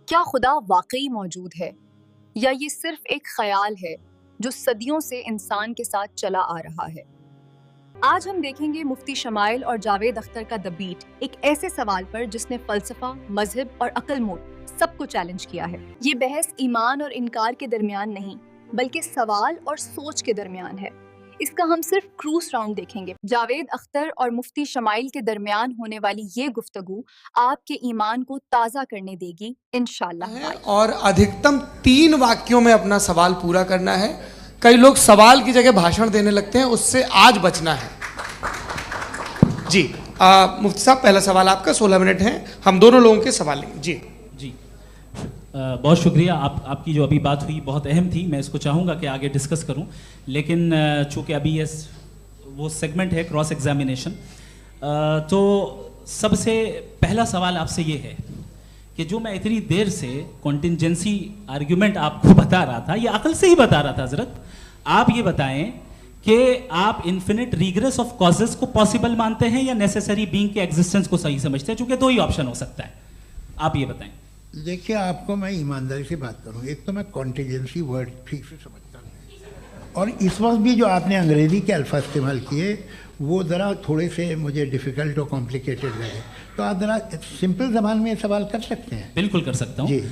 क्या खुदा वाकई मौजूद है या ये सिर्फ एक ख्याल है जो सदियों से इंसान के साथ चला आ रहा है? आज हम देखेंगे मुफ्ती शमाइल और जावेद अख्तर का द बीट, एक ऐसे सवाल पर जिसने फलसफा, मजहब और अक्लमोद सबको चैलेंज किया है। ये बहस ईमान और इनकार के दरमियान नहीं, बल्कि सवाल और सोच के दरमियान है। इसका हम सिर्फ क्रूज राउंड देखेंगे। जावेद अख्तर और मुफ्ती शमाइल के दरमियान होने वाली ये गुफ्तगू आपके ईमान को ताज़ा करने देगी इंशाअल्लाह। और अधिकतम 3 वाक्यों में अपना सवाल पूरा करना है। कई लोग सवाल की जगह भाषण देने लगते हैं, उससे आज बचना है। जी मुफ्ती साहब, पहला सवाल आपका। 16 मिनट हैं, हम दोनों लोगों के सवाल लेंगे। जी जी बहुत शुक्रिया। आपकी जो अभी बात हुई बहुत अहम थी, मैं इसको चाहूँगा कि आगे डिस्कस करूँ, लेकिन चूँकि अभी ये वो सेगमेंट है क्रॉस एग्जामिनेशन, तो सबसे पहला सवाल आपसे ये है कि जो मैं इतनी देर से कॉन्टिंजेंसी आर्ग्यूमेंट आपको बता रहा था, ये अकल से ही बता रहा था हजरत, आप ये बताएं कि आप इन्फिनिट रिग्रेस ऑफ कॉजेस को पॉसिबल मानते हैं या नेसेसरी बीइंग के एग्जिस्टेंस को सही समझते हैं? चूंकि 2 ही ऑप्शन हो सकता है, आप ये बताएं। देखिए, आपको मैं ईमानदारी से बात करूं, एक तो मैं कॉन्टिजेंसी वर्ड ठीक से समझता नहीं, और इस वक्त भी जो आपने अंग्रेज़ी के अल्फाज इस्तेमाल किए वो ज़रा थोड़े से मुझे डिफ़िकल्ट और कॉम्प्लिकेटेड लगे, तो आप ज़रा सिंपल ज़बान में सवाल कर सकते हैं? बिल्कुल कर सकता हूँ जी।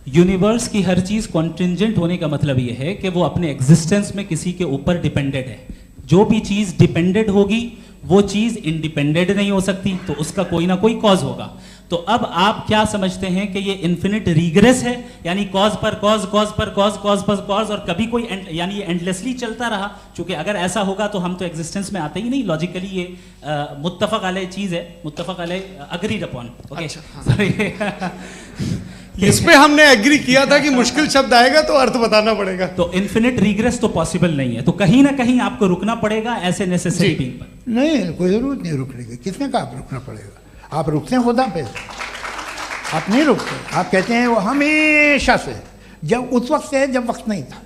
यूनिवर्स की हर चीज़ कॉन्टिंजेंट होने का मतलब ये है कि वो अपने एग्जिस्टेंस में किसी के ऊपर डिपेंडेड है। जो भी चीज़ डिपेंडेड होगी वो चीज़ इंडिपेंडेंट नहीं हो सकती, तो उसका कोई ना कोई कॉज होगा। तो अब आप क्या समझते हैं कि ये इन्फिनिट रिग्रेस है, यानी कॉज पर कॉज, कॉज पर कॉज, कॉज पर कॉज, और कभी कोई यानी ये एंडलेसली चलता रहा? क्योंकि अगर ऐसा होगा तो हम तो एग्जिस्टेंस में आते ही नहीं। लॉजिकली ये मुत्तफक अलैह चीज़ है, मुत्तफक अलैह, अग्रीड अपॉन। ओके, इस पे हमने एग्री किया था कि मुश्किल शब्द आएगा तो अर्थ बताना पड़ेगा। तो इन्फिनिट रिग्रेस तो पॉसिबल नहीं है, तो कहीं ना कहीं आपको रुकना पड़ेगा ऐसे नेसेसरी बीइंग पर। नहीं, कोई ज़रूरत नहीं रुकने की। किसने कहा आप रुकना पड़ेगा? आप रुकते हैं खुदा पे, आप नहीं रुकते। आप कहते हैं वो हमेशा से, जब उस वक्त से है जब वक्त नहीं था।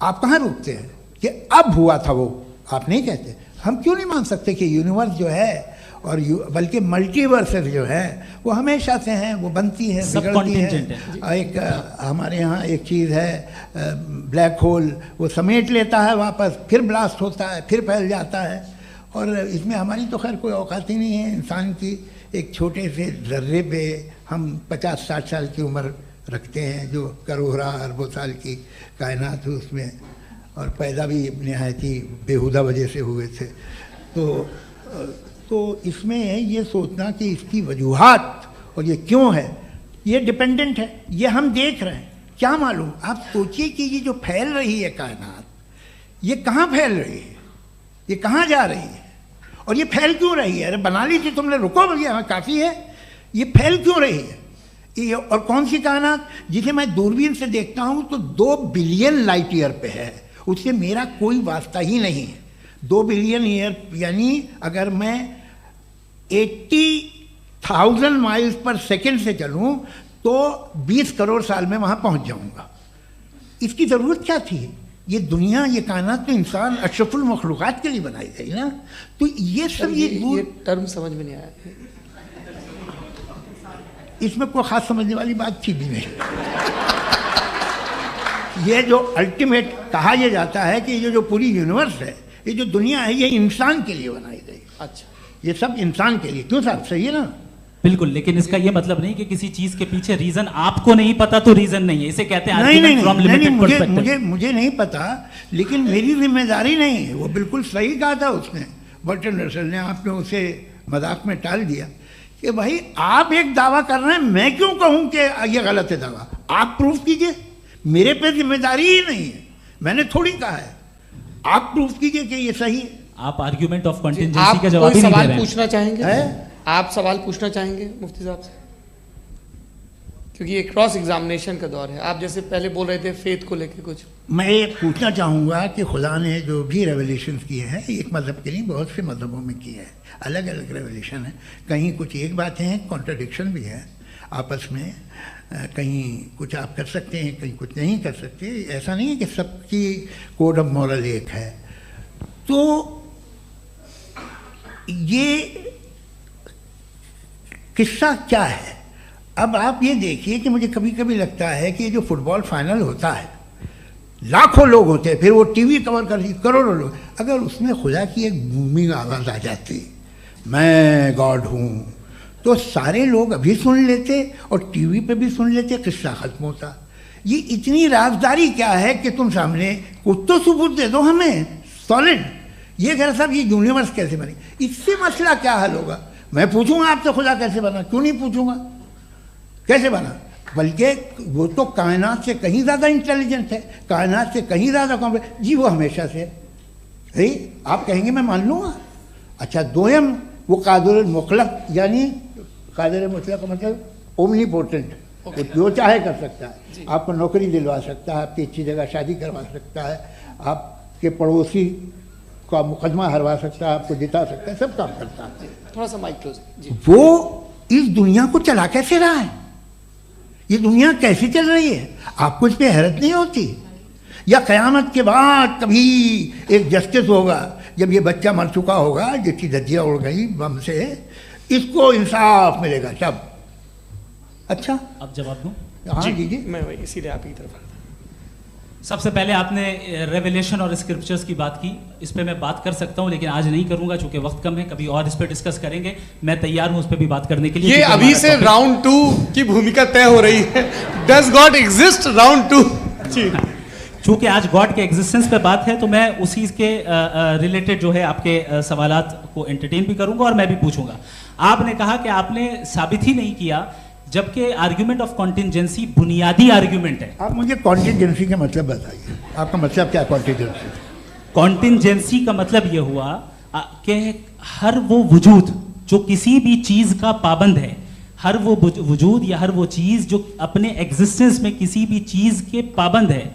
आप कहाँ रुकते हैं कि अब हुआ था वो? आप नहीं कहते। हम क्यों नहीं मान सकते कि यूनिवर्स जो है और बल्कि मल्टीवर्सेस जो है वो हमेशा से हैं, वो बनती है, बिगड़ती है। एक हमारे यहाँ एक चीज़ है, ब्लैक होल, वो समेट लेता है वापस, फिर ब्लास्ट होता है, फिर फैल जाता है। और इसमें हमारी तो खैर कोई औकात ही नहीं है। इंसान की एक छोटे से ज़र्रे पे हम 50-60 साल की उम्र रखते हैं, जो करोड़ों अरबों साल की कायनात है उसमें, और पैदा भी नहायत ही बेहुदा वजह से हुए थे। तो इसमें ये सोचना कि इसकी वजूहात और ये क्यों है, ये डिपेंडेंट है, ये हम देख रहे हैं। क्या मालूम? आप सोचिए कि ये जो फैल रही है कायनात, ये कहाँ फैल रही है, ये कहाँ जा रही है, और ये फैल क्यों रही है? अरे बना ली थी तुमने, रुको भैया, काफ़ी है। ये फैल क्यों रही है? ये और कौन सी कायनात जिसे मैं दूरबीन से देखता हूँ तो 2 बिलियन लाइट ईयर पे है, उससे मेरा कोई वास्ता ही नहीं है। 2 बिलियन ईयर यानी अगर मैं 80,000 माइल्स पर सेकेंड से चलूँ तो 20 करोड़ साल में वहाँ पहुँच जाऊँगा। इसकी ज़रूरत क्या थी? ये दुनिया, ये कायनात तो इंसान अशरफुल मखलूक़ात के लिए बनाई गई ना। तो ये सब ये टर्म समझ में नहीं आया, इसमें कोई ख़ास समझने वाली बात थी भी नहीं। ये जो अल्टीमेट कहा यह जाता है कि ये जो पूरी यूनिवर्स है, ये जो दुनिया है, ये इंसान के लिए बनाई गई। अच्छा, ये सब इंसान के लिए। क्यों साहब? सही है ना? बिल्कुल, लेकिन इसका ये मतलब नहीं कि किसी चीज के पीछे रीजन आपको नहीं पता तो रीजन नहीं है। इसे कहते हैं नहीं, मुझे नहीं पता, लेकिन मेरी जिम्मेदारी नहीं है। वो बिल्कुल सही कहा था उसने, बर्टन रसल ने। आपने उसे मजाक में टाल दिया कि भाई आप एक दावा कर रहे हैं, मैं क्यों कहूँ कि ये गलत है दावा? आप प्रूफ कीजिए, मेरे पे जिम्मेदारी ही नहीं है, मैंने थोड़ी कहा है। आप प्रूफ कीजिए कि ये सही है। आप आर्ग्यूमेंट ऑफ कॉन्टिजेंसी का जवाब ही नहीं दे रहे हैं। पूछना चाहेंगे? आप सवाल पूछना चाहेंगे मुफ्ती साहब से? क्योंकि ये क्रॉस एग्जामिनेशन का दौर है। आप जैसे पहले बोल रहे थे फेथ को लेके कुछ, मैं ये पूछना चाहूँगा कि खुदा ने जो भी रेवलेशन किए हैं, एक मज़हब के लिए बहुत से मज़हबों में किए हैं, अलग अलग रेवलेशन है। कहीं कुछ एक बातें हैं, कॉन्ट्रडिक्शन भी है आपस में, कहीं कुछ आप कर सकते हैं, कहीं कुछ नहीं कर सकते। ऐसा नहीं है कि सबकी कोड ऑफ मॉरल एक है। तो ये किस्सा क्या है? अब आप ये देखिए कि मुझे कभी कभी लगता है कि जो फुटबॉल फाइनल होता है, लाखों लोग होते हैं, फिर वो टीवी कवर कर करोड़ों लोग, अगर उसमें खुदा की एक बूमिंग आवाज़ आ जाती, मैं गॉड हूँ, तो सारे लोग अभी सुन लेते और टीवी पे भी सुन लेते, किस्सा खत्म होता। ये इतनी राजदारी क्या है कि तुम सामने कुछ तो सबूत दे दो हमें सॉलिड। ये कह साहब ये यूनिवर्स कैसे बनी, इससे मसला क्या हल होगा? मैं पूछूंगा आपसे खुदा कैसे बना, क्यों नहीं पूछूंगा कैसे बना? बल्कि वो तो कायनात से कहीं ज़्यादा इंटेलिजेंट है, कायनात से कहीं ज़्यादा कॉम्प्लेक्स। जी वो हमेशा से है, आप कहेंगे मैं मान लूँगा। अच्छा दोयम वो कादिर मुतलक, यानी कादिर मुतलक का मतलब ओमनीपोटेंट, वो जो चाहे कर सकता है, आपको नौकरी दिलवा सकता है, आपकी अच्छी जगह शादी करवा सकता है, आपके पड़ोसी का मुकदमा हरवा सकता है, आपको जिता सकता है, सब काम करता है। थोड़ा सा माइक क्लोज जी। वो इस दुनिया को चला कैसे रहा है, ये दुनिया कैसे चल रही है, आपको इस पर हैरत नहीं होती? या क़यामत के बाद कभी एक जस्टिस होगा, जब ये बच्चा मर चुका होगा जिसकी धज्जियाँ उड़ गई बम से, इसको इंसाफ मिलेगा तब। अच्छा अब जवाब दूं? हाँ दीजिए। मैं वही इसीलिए आप ही की तरफ। सबसे पहले आपने रेवलेशन और स्क्रिप्चर्स की बात की, इस पे मैं बात कर सकता हूं लेकिन आज नहीं करूंगा चूंकि वक्त कम है, कभी और इस पे डिस्कस करेंगे। मैं तैयार हूं उस पे भी बात करने के लिए। ये अभी से राउंड 2 की भूमिका तय हो रही है। डज गॉड एग्जिस्ट राउंड 2 जी। चूंकि आज गॉड के एग्जिस्टेंस पे बात है तो मैं उसी के रिलेटेड जो है आपके सवालात को एंटरटेन भी करूंगा और मैं भी पूछूंगा। आपने कहा कि आपने साबित ही नहीं किया, जबकि आर्ग्यूमेंट ऑफ कॉन्टिजेंसी बुनियादी आर्ग्यूमेंट है। आप मुझे कॉन्टिजेंसी का मतलब बताइए, आपका मतलब क्या है कॉन्टिजेंसी? कॉन्टिजेंसी का मतलब यह हुआ कि हर वो वजूद जो किसी भी चीज का पाबंद है, हर वो वजूद या हर वो चीज जो अपने एग्जिस्टेंस में किसी भी चीज के पाबंद है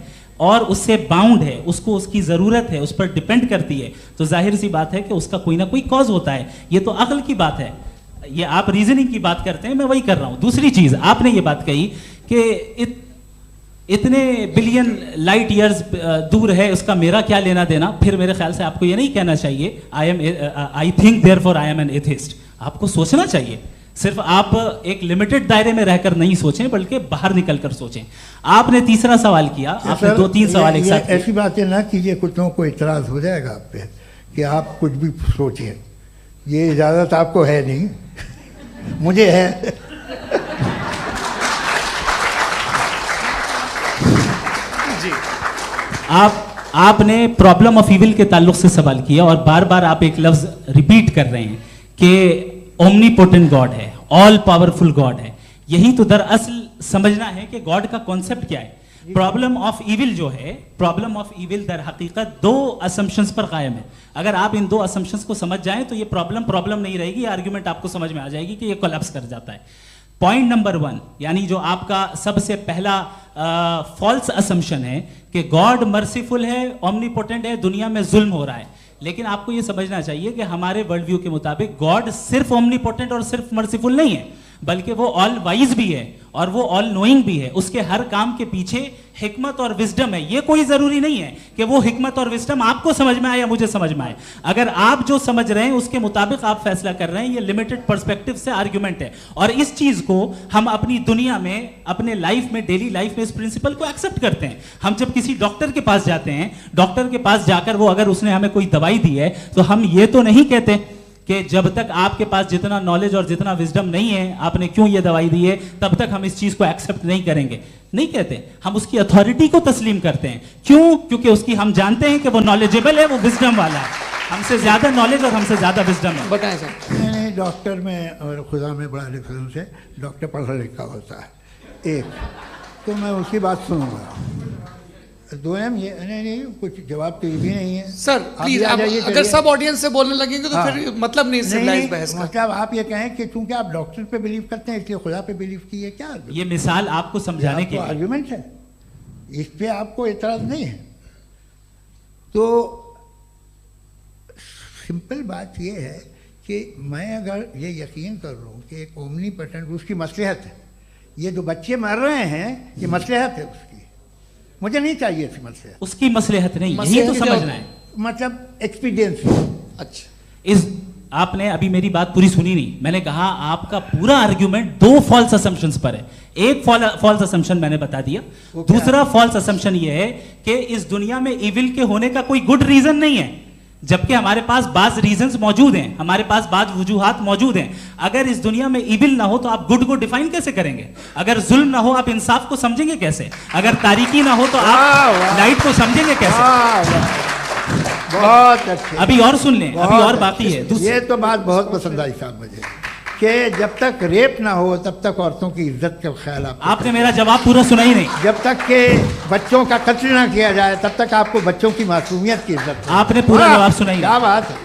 और उससे बाउंड है, उसको उसकी जरूरत है, उस पर डिपेंड करती है, तो जाहिर सी बात है कि उसका कोई ना कोई कॉज होता है। ये तो अक्ल की बात है। ये आप रीजनिंग की बात करते हैं, मैं वही कर रहा हूं। दूसरी चीज आपने ये बात कही कि इतने बिलियन लाइट ईयर्स दूर है, उसका मेरा क्या लेना देना। फिर मेरे ख्याल से आपको ये नहीं कहना चाहिए I think therefore I am an atheist. आपको सोचना चाहिए, सिर्फ आप एक लिमिटेड दायरे में रहकर नहीं सोचें बल्कि बाहर निकलकर सोचें। आपने तीसरा सवाल किया, आपने 2-3 सवाल एक साथ। ऐसी बातें ना कीजिए, कुछ लोगों को इतराज हो जाएगा आप पे कि आप कुछ भी सोचिए। ये इजाज़त आपको है नहीं, मुझे है। जी। आपने प्रॉब्लम ऑफ इविल के ताल्लुक से सवाल किया और बार बार आप एक लफ्ज रिपीट कर रहे हैं कि ओमनीपोटेंट गॉड है, ऑल पावरफुल गॉड है। यही तो दरअसल समझना है कि गॉड का कॉन्सेप्ट क्या है। प्रॉब्लम ऑफ इविल जो है, प्रॉब्लम ऑफ इविल दर हकीकत 2 असम्पशंस पर कायम है। अगर आप इन 2 असम्पशंस को समझ जाएं तो ये प्रॉब्लम नहीं रहेगी, आर्ग्यूमेंट आपको समझ में आ जाएगी कि ये कोलैप्स कर जाता है। पॉइंट नंबर 1, यानी जो आपका सबसे पहला फॉल्स असम्पशन है कि गॉड मर्सीफुल है, ओमनीपोटेंट है, दुनिया में जुल्म हो रहा है। लेकिन आपको ये समझना चाहिए कि हमारे वर्ल्ड व्यू के मुताबिक गॉड सिर्फ ओमनीपोटेंट और सिर्फ मर्सीफुल नहीं है, बल्कि वो ऑल वाइज भी है और वो ऑल नोइंग भी है। उसके हर काम के पीछे हिकमत और विजडम है। ये कोई जरूरी नहीं है कि वो हिकमत और विजडम आपको समझ में आए या मुझे समझ में आए। अगर आप जो समझ रहे हैं उसके मुताबिक आप फैसला कर रहे हैं, ये लिमिटेड पर्सपेक्टिव से आर्ग्यूमेंट है। और इस चीज को हम अपनी दुनिया में, अपने लाइफ में, डेली लाइफ में इस प्रिंसिपल को एक्सेप्ट करते हैं। हम जब किसी डॉक्टर के पास जाते हैं, डॉक्टर के पास जाकर वो अगर उसने हमें कोई दवाई दी है तो हम ये तो नहीं कहते कि जब तक आपके पास जितना नॉलेज और जितना विजडम नहीं है, आपने क्यों ये दवाई दी है, तब तक हम इस चीज को एक्सेप्ट नहीं करेंगे। नहीं कहते, हम उसकी अथॉरिटी को तस्लीम करते हैं। क्यों? क्योंकि उसकी हम जानते हैं कि वो नॉलेजेबल है, वो विजडम वाला है, हमसे ज्यादा नॉलेज और हमसे ज्यादा विजडम है। बताएं सर। मैंने डॉक्टर में और खुदा में बड़ा डिफरेंस है। डॉक्टर पढ़ा लिखा होता है एक, तो मैं उसकी बात सुनूंगा। दोयम ये नहीं कुछ जवाब तो ये भी नहीं है सर। प्लीज आप अगर सब ऑडियंस से बोलने लगेंगे तो फिर मतलब नहीं सिविलाइज्ड बहस का। मतलब आप ये कहें कि चूंकि आप डॉक्टर पे बिलीव करते हैं इसलिए खुदा पे बिलीव किए, क्या ये मिसाल आपको समझाने के लिए आर्गुमेंट है, इस पे आपको एतराज नहीं है। तो सिंपल बात ये है कि मैं अगर ये यकीन कर रहा हूँ कि एक ओमनीपोटेंट, उसकी मसलहत है, ये जो बच्चे मर रहे हैं ये मसलहत है उसकी, मुझे नहीं चाहिए थी मसलहत। उसकी मसलहत नहीं, यही तो समझना है। मतलब एक्सपीडियंस। अच्छा, आपने अभी मेरी बात पूरी सुनी नहीं। मैंने कहा आपका पूरा आर्ग्यूमेंट 2 फॉल्स असम्पशंस पर है। एक फॉल्स असम्पशन मैंने बता दिया, दूसरा फॉल्स असम्पशन ये है कि इस दुनिया में इविल के होने का कोई गुड रीजन नहीं है, जबकि हमारे पास बाज रीजंस मौजूद हैं, हमारे पास बाज वजूहात मौजूद हैं। अगर इस दुनिया में इविल ना हो तो आप गुड को डिफाइन कैसे करेंगे? अगर जुल्म ना हो आप इंसाफ को समझेंगे कैसे? अगर तारीकी ना हो तो आप लाइट को समझेंगे कैसे? बहुत अच्छे। अभी और सुन लें, अभी और बाकी है। ये तो बात बहुत पसंद आई साहब मुझे, कि जब तक रेप ना हो तब तक औरतों की इज्जत का ख्याल आपने मेरा जवाब पूरा सुना ही नहीं। जब तक के बच्चों का कत्ल ना किया जाए तब तक आपको बच्चों की मासूमियत की इज्जत। आपने पूरा जवाब सुना ही नहीं। क्या बात है,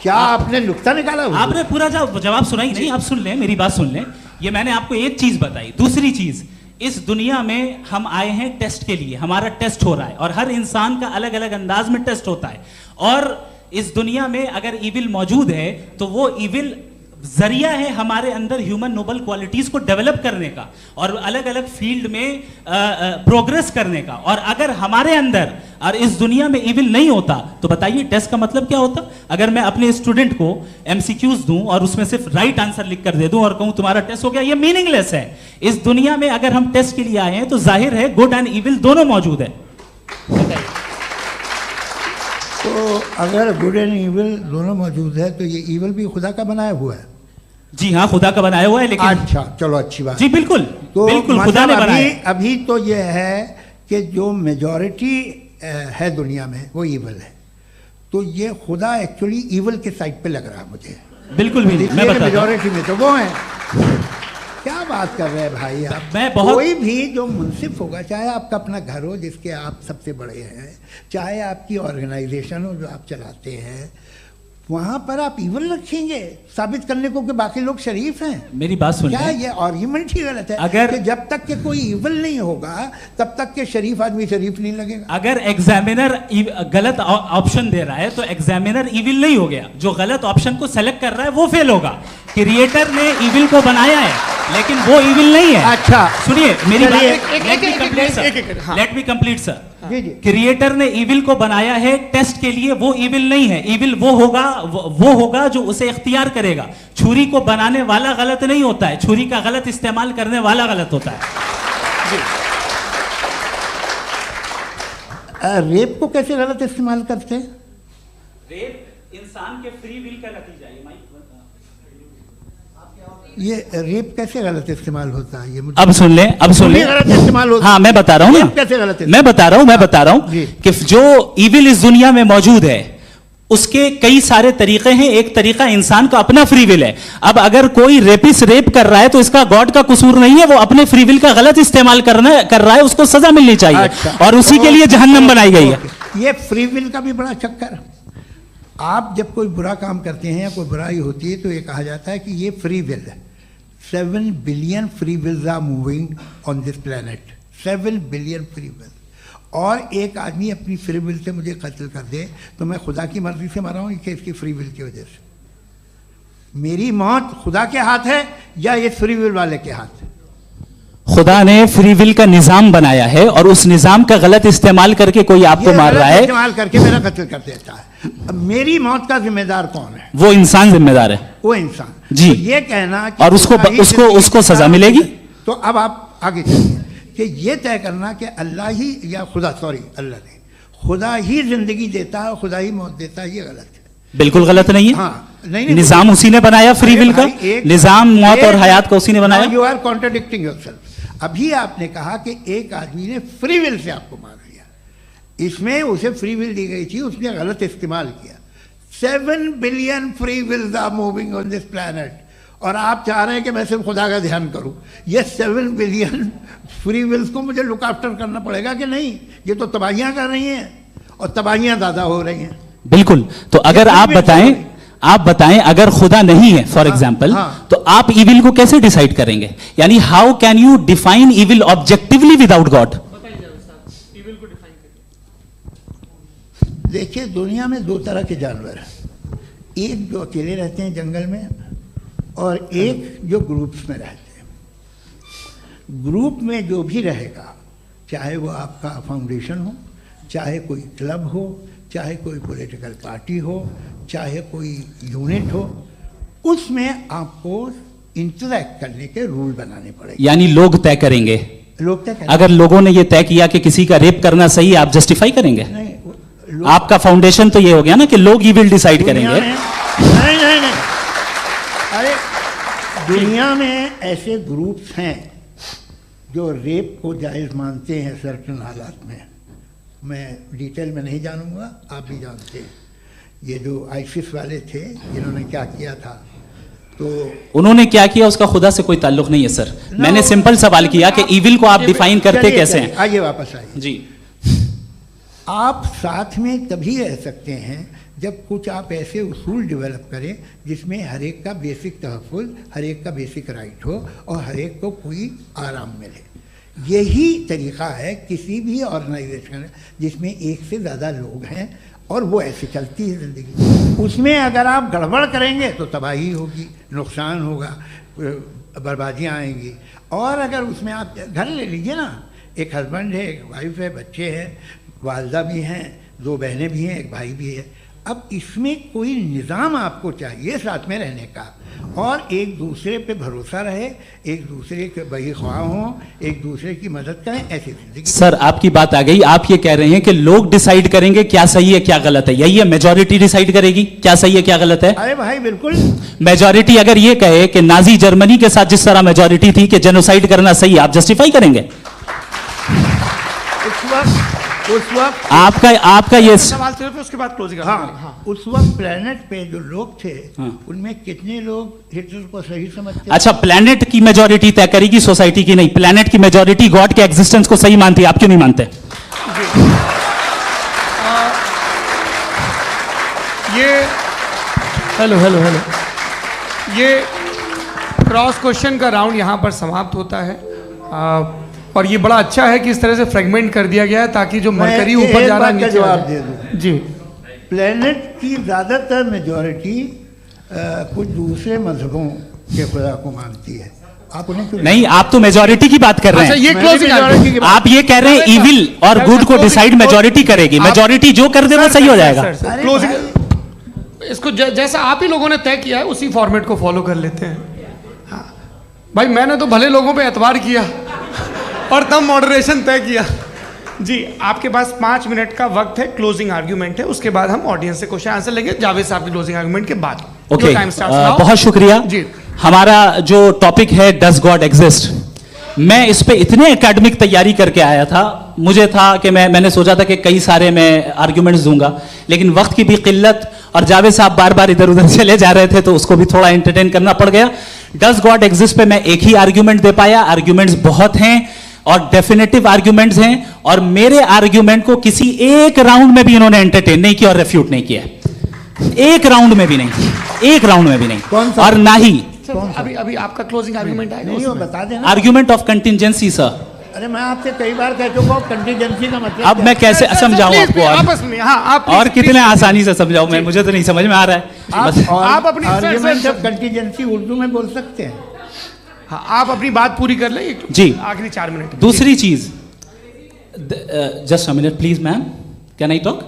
क्या आपने नुक्ता निकाला? आपने पूरा जवाब सुना ही नहीं। आप सुन लें, मेरी बात सुन लें। ये मैंने आपको एक चीज बताई। दूसरी चीज, इस दुनिया में हम आए हैं टेस्ट के लिए, हमारा टेस्ट हो रहा है और हर इंसान का अलग अलग अंदाज में टेस्ट होता है। और इस दुनिया में अगर इविल मौजूद है तो वो इविल जरिया है हमारे अंदर ह्यूमन नोबल क्वालिटीज को डेवलप करने का और अलग अलग फील्ड में प्रोग्रेस करने का। और अगर हमारे अंदर और इस दुनिया में इविल नहीं होता तो बताइए टेस्ट का मतलब क्या होता? अगर मैं अपने स्टूडेंट को एमसीक्यूज दूं और उसमें सिर्फ राइट आंसर लिख कर दे दूं और कहूं तुम्हारा टेस्ट हो गया, ये मीनिंगलेस है। इस दुनिया में अगर हम टेस्ट के लिए आए हैं तो जाहिर है गुड एंड इविल दोनों मौजूद है। तो अगर गुड एंड इविल दोनों मौजूद है तो ये इविल भी खुदा का बनाया हुआ है? जी हाँ, खुदा का बनाया हुआ है। लेकिन अच्छा, चलो अच्छी बात। जी बिल्कुल, तो बिल्कुल खुदा ने बनाया। अभी तो ये है कि जो मेजॉरिटी है दुनिया में वो इविल है, तो ये खुदा एक्चुअली इविल के साइड पे लग रहा है मुझे। बिल्कुल भी नहीं, मैं बताता हूं। मेजॉरिटी में तो वो है। क्या बात कर रहे हैं भाई आप? कोई भी जो मुंसिफ होगा, चाहे आपका अपना घर हो जिसके आप सबसे बड़े हैं, चाहे आपकी ऑर्गेनाइजेशन हो जो आप चलाते हैं, वहां पर आप इवल रखेंगे साबित करने को कि बाकी लोग शरीफ हैं? मेरी बात सुन, क्या ये आर्ग्यूमेंट ही गलत है? अगर कि जब तक के कोई इवल नहीं होगा तब तक के शरीफ आदमी शरीफ नहीं लगेगा। अगर एग्जामिनर गलत ऑप्शन दे रहा है तो एग्जामिनर इविल नहीं हो गया, जो गलत ऑप्शन को सेलेक्ट कर रहा है वो फेल होगा। क्रिएटर ने इविल को बनाया है लेकिन वो इविल नहीं है। अच्छा सुनिए मेरी बात, let me complete sir. Creator ने इविल को बनाया है टेस्ट के लिए, वो इविल नहीं है। इविल वो होगा जो उसे इख्तियार करेगा। छुरी को बनाने वाला गलत नहीं होता है, छुरी का गलत इस्तेमाल करने वाला गलत होता है। रेप को कैसे गलत इस्तेमाल करते हैं? रेप इंसान के फ्री विल का नतीजा है। ये रेप कैसे गलत इस्तेमाल होता है? ये मुझे अब सुन लें, अब सुन लें। गलत इस्तेमाल होता है। हाँ मैं बता रहा हूँ ना, कैसे गलत? मैं बता रहा हूँ कि जो इविल इस दुनिया में मौजूद है उसके कई सारे तरीके हैं। एक तरीका इंसान का अपना फ्री विल है। अब अगर कोई रेपिस्ट रेप कर रहा है तो इसका गॉड का कसूर नहीं है, वो अपने फ्री विल का गलत इस्तेमाल कर रहा है, उसको सजा मिलनी चाहिए। अच्छा, और उसी के लिए जहन्नम बनाई गई है। ये फ्री विल का भी बड़ा चक्कर। आप जब कोई बुरा काम करते हैं या कोई बुराई होती है तो ये कहा जाता है कि ये फ्री विल है। 7 billion free wills are moving on this planet. 7 billion free will. और एक आदमी अपनी फ्री विल से मुझे कत्ल कर दे तो मैं खुदा की मर्जी से मरा हूँ कि इसकी फ्री विल की वजह से? मेरी मौत खुदा के हाथ है या ये फ्री विल वाले के हाथ है? खुदा ने फ्री विल का निजाम बनाया है और उस निजाम का गलत इस्तेमाल करके कोई आपको मार रहा है, इस्तेमाल करके मेरा कत्ल कर देता है। अब मेरी मौत का जिम्मेदार कौन है? वो इंसान जिम्मेदार है। वो इंसान जी। तो ये कहना कि और उसको सजा मिलेगी। तो अब आप आगे चलिए कि ये तय करना कि अल्लाह ही या अल्लाह ने खुदा ही जिंदगी देता है, खुदा ही मौत देता है, ये गलत है। बिल्कुल गलत नहीं है। हाँ, नहीं, निजाम उसी ने बनाया फ्री विल का, निजाम मौत और हयात का उसी ने बनाया। You are contradicting yourself. अभी आपने कहा कि एक आदमी ने फ्री विल से आपको मार दिया, इसमें उसे फ्री विल दी गई थी, उसने गलत इस्तेमाल किया। 7 billion free wills are moving on this planet और आप चाह रहे हैं कि मैं सिर्फ खुदा का ध्यान करूं। ये 7 बिलियन फ्री विल्स को मुझे लुक आफ्टर करना पड़ेगा कि नहीं? ये तो तबाहियां कर रही हैं और तबाहियां ज़्यादा हो रही हैं। बिल्कुल। तो अगर आप बताएं अगर खुदा नहीं है फॉर एग्जाम्पल, तो आप इविल को कैसे डिसाइड करेंगे? यानी how can you define evil objectively without God? देखिए दुनिया में 2 तरह के जानवर हैं। एक जो अकेले रहते हैं जंगल में और एक जो ग्रुप्स में रहते हैं। ग्रुप में जो भी रहेगा, चाहे वो आपका फाउंडेशन हो, चाहे कोई क्लब हो, चाहे कोई पॉलिटिकल पार्टी हो, चाहे कोई यूनिट हो, उसमें आपको इंटरैक्ट करने के रूल बनाने पड़ेंगे। यानी लोग तय करेंगे। लोग तय करेंगे। अगर लोगों ने ये तय किया कि किसी का रेप करना सही है, आप जस्टिफाई करेंगे? नहीं, आपका फाउंडेशन तो ये हो गया ना कि लोग ही विल डिसाइड करेंगे। नहीं, अरे दुनिया में ऐसे ग्रुप्स हैं जो रेप को जायज़ मानते हैं सर्टेन हालात में। मैं डिटेल में नहीं जानूंगा, आप भी जानते हैं। ये जो आईसिस वाले थे जिन्होंने क्या किया था, तो उन्होंने क्या किया उसका खुदा से कोई ताल्लुक नहीं है सर। मैंने सिंपल सवाल किया कि ईविल को आप डिफाइन करते कैसे हैं? आइए वापस आइए जी। आप साथ में तभी रह सकते हैं जब कुछ आप ऐसे उसूल डेवलप करें जिसमें हर एक का बेसिक तहफ़्फ़ुज़, हर एक का बेसिक राइट हो और हर एक को कोई आराम मिले। यही तरीक़ा है किसी भी ऑर्गेनाइजेशन जिसमें एक से ज़्यादा लोग हैं और वो ऐसे चलती है ज़िंदगी। उसमें अगर आप गड़बड़ करेंगे तो तबाही होगी, नुकसान होगा, बर्बादियाँ आएंगी। और अगर उसमें आप घर ले लीजिए ना, एक हस्बैंड है, एक वाइफ है, बच्चे हैं, वालदा भी हैं, 2 बहनें भी हैं, एक भाई भी है। अब इसमें कोई निज़ाम आपको चाहिए साथ में रहने का, और एक दूसरे पे भरोसा रहे, एक दूसरे के बहीख्वाह हों, एक दूसरे की मदद करें, ऐसी जिंदगी। सर आपकी बात आ गई। आप ये कह रहे हैं कि लोग डिसाइड करेंगे क्या सही है क्या गलत है, यही है? मेजॉरिटी डिसाइड करेगी क्या सही है क्या गलत है? अरे भाई बिल्कुल। मेजॉरिटी अगर ये कहे कि नाजी जर्मनी के साथ जिस तरह मेजॉरिटी थी कि जेनोसाइड करना सही है, आप जस्टिफाई करेंगे? उस वक्त आपका ये सवाल सिर्फ उसके बाद क्लोजिंग। हाँ, उस वक्त प्लेनेट पे जो लोग थे उनमें कितने लोग हिटलर को सही समझते? अच्छा, प्लेनेट की मेजॉरिटी तय करेगी, सोसाइटी की नहीं। प्लेनेट की मेजॉरिटी गॉड के एग्जिस्टेंस को सही मानती है, आप क्यों नहीं मानते? हेलो ये क्रॉस क्वेश्चन का राउंड यहाँ पर समाप्त होता है। और ये बड़ा अच्छा है कि इस तरह से फ्रेगमेंट कर दिया गया है ताकि जो मरकरी ऊपर जा रहा है नीचे जवाब दे दूं। जी। प्लेनेट की ज़्यादातर मेजॉरिटी कुछ दूसरे मजहबों के खुदा को मानती है। आप उन्हें क्यों नहीं, आप तो मेजॉरिटी की बात कर रहे हैं। ये क्लोजिंग आप ये कह रहे हैं इविल और गुड को डिसाइड मेजॉरिटी करेगी, मेजॉरिटी जो कर दे वो सही हो जाएगा। क्लोजिंग इसको जैसा आप ही लोगों ने तय किया है उसी फॉर्मेट को फॉलो कर लेते हैं। हाँ भाई, मैंने तो भले लोगों पे एतबार किया और तब मॉडरेशन तय किया। जी, आपके पास 5 मिनट का वक्त है, क्लोजिंग आर्ग्यूमेंट है, उसके बाद हम ऑडियंस से क्वेश्चन आंसर लेंगे जावेद साहब की क्लोजिंग आर्ग्यूमेंट के बाद। ओके, बहुत शुक्रिया जी। हमारा जो टॉपिक है डज गॉड एग्जिस्ट, मैं इस पे इतने एकेडमिक तैयारी करके आया था, मुझे था कि मैंने सोचा था कि कई सारे मैं आर्ग्यूमेंट्स दूंगा, लेकिन वक्त की भी किल्लत और जावेद साहब बार बार इधर उधर चले जा रहे थे तो उसको भी थोड़ा एंटरटेन करना पड़ गया। डज गॉड एग्जिस्ट पे मैं एक ही आर्ग्यूमेंट दे पाया। आर्ग्यूमेंट्स बहुत हैं और डेफिनेटिव आर्ग्यूमेंट्स हैं, और मेरे आर्ग्यूमेंट को किसी एक राउंड में भी इन्होंने एंटरटेन नहीं किया और रेफ्यूट नहीं किया। एक राउंड में भी नहीं, एक राउंड में भी नहीं। और ना ही अभी आपका क्लोजिंग आर्ग्यूमेंट आएगा, नहीं, वो बता देना। Argument of contingency sir. अरे मैं आपसे कई बार कह चुका हूं कंटीजेंसी का मतलब अब मैं कैसे समझाऊं आपको? आपस में आप और कितने आसानी से समझाऊं मैं, मुझे तो नहीं समझ में आ रहा है। आप अपनी आर्ग्यूमेंट ऑफ कंटीजेंसी उर्दू में बोल सकते हैं। हाँ, आप अपनी बात पूरी कर लें जी, आखिरी 4 मिनट। दूसरी चीज, just a minute please ma'am, can I talk?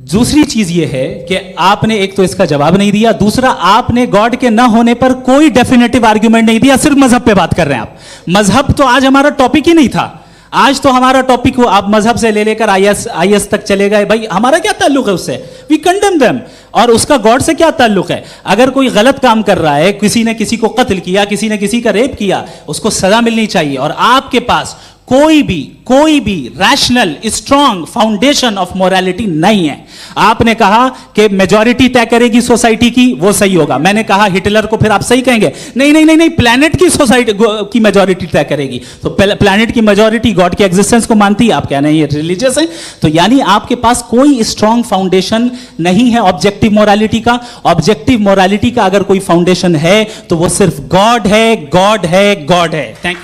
दूसरी चीज ये है कि आपने एक तो इसका जवाब नहीं दिया, दूसरा आपने गॉड के ना होने पर कोई डेफिनेटिव आर्ग्यूमेंट नहीं दिया, सिर्फ मजहब पे बात कर रहे हैं आप। मजहब तो आज हमारा टॉपिक ही नहीं था। आज तो हमारा टॉपिक हो, आप मजहब से ले लेकर आईएस तक चले गए। भाई हमारा क्या ताल्लुक है उससे? We condemn them. और उसका गॉड से क्या ताल्लुक है? अगर कोई गलत काम कर रहा है, किसी ने किसी को कत्ल किया, किसी ने किसी का रेप किया, उसको सजा मिलनी चाहिए। और आपके पास कोई भी rational strong foundation of morality नहीं है। आपने कहा कि मेजॉरिटी तय करेगी सोसाइटी की, वो सही होगा। मैंने कहा हिटलर को फिर आप सही कहेंगे, नहीं, प्लैनेट की सोसाइटी की मेजॉरिटी तय करेगी। तो प्लैनेट की मेजॉरिटी गॉड के एग्जिस्टेंस को मानती है, आप कह रहे हैं ये रिलीजियस है। तो यानी आपके पास कोई स्ट्रॉन्ग फाउंडेशन नहीं है ऑब्जेक्टिव मोरालिटी का। ऑब्जेक्टिव मोरालिटी का अगर कोई फाउंडेशन है तो वो सिर्फ गॉड है, गॉड है, गॉड है। Thank you.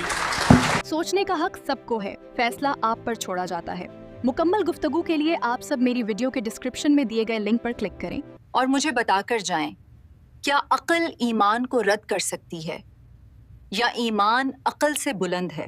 सोचने का हक सबको है, फैसला आप पर छोड़ा जाता है। मुकम्मल गुफ्तगू के लिए आप सब मेरी वीडियो के डिस्क्रिप्शन में दिए गए लिंक पर क्लिक करें और मुझे बताकर जाएं, क्या अक्ल ईमान को रद्द कर सकती है या ईमान अक्ल से बुलंद है?